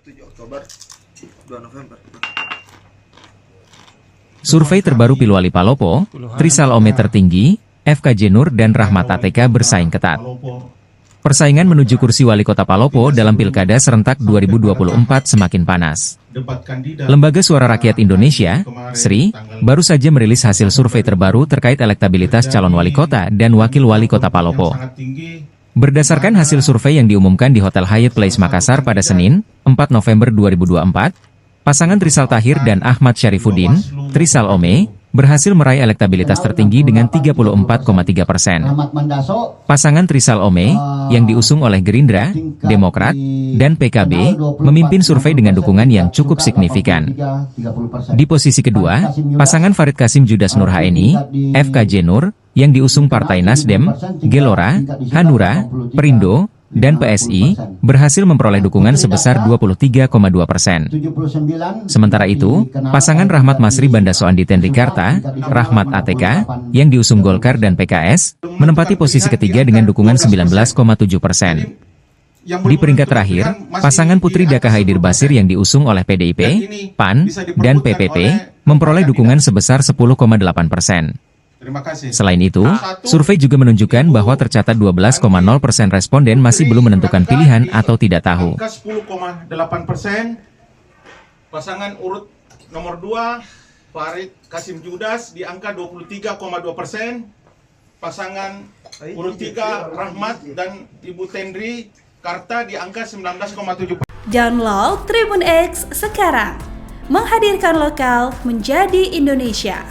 7 Oktober 2 November. Survei terbaru Pilwali Palopo, Trisalome tertinggi, FKJ Nur dan Rahmat ATK bersaing ketat. Persaingan menuju kursi wali kota Palopo dalam Pilkada serentak 2024 semakin panas. Lembaga Suara Rakyat Indonesia, SRI, baru saja merilis hasil survei terbaru terkait elektabilitas calon wali kota dan wakil wali kota Palopo. Berdasarkan hasil survei yang diumumkan di Hotel Hyatt Place Makassar pada Senin, 4 November 2024, pasangan Trisal Tahir dan Ahmad Syarifuddin, Trisalome, berhasil meraih elektabilitas tertinggi dengan 34,3%. Pasangan Trisalome, yang diusung oleh Gerindra, Demokrat, dan PKB, memimpin survei dengan dukungan yang cukup signifikan. Di posisi kedua, pasangan Farid Qasim Judas Nur HNI, FKJ Nur, yang diusung Partai Nasdem, Gelora, Hanura, Perindo, dan PSI, berhasil memperoleh dukungan sebesar 23,2%. Sementara itu, pasangan Rahmat Masri Bandaso Andi Tendrikarta, Rahmat ATK, yang diusung Golkar dan PKS, menempati posisi ketiga dengan dukungan 19,7%. Di peringkat terakhir, pasangan Putri Daka Haidir Basir yang diusung oleh PDIP, PAN, dan PPP, memperoleh dukungan sebesar 10,8%. Selain itu, survei juga menunjukkan bahwa tercatat 12,0% responden masih belum menentukan pilihan atau tidak tahu. Angka 10,8%, pasangan urut nomor 2, Farid Qasim Judas di angka 23,2%, pasangan urut 3, Rahmat dan Ibu Tendri Karta di angka 19,7%. Download Tribun X sekarang, menghadirkan lokal menjadi Indonesia.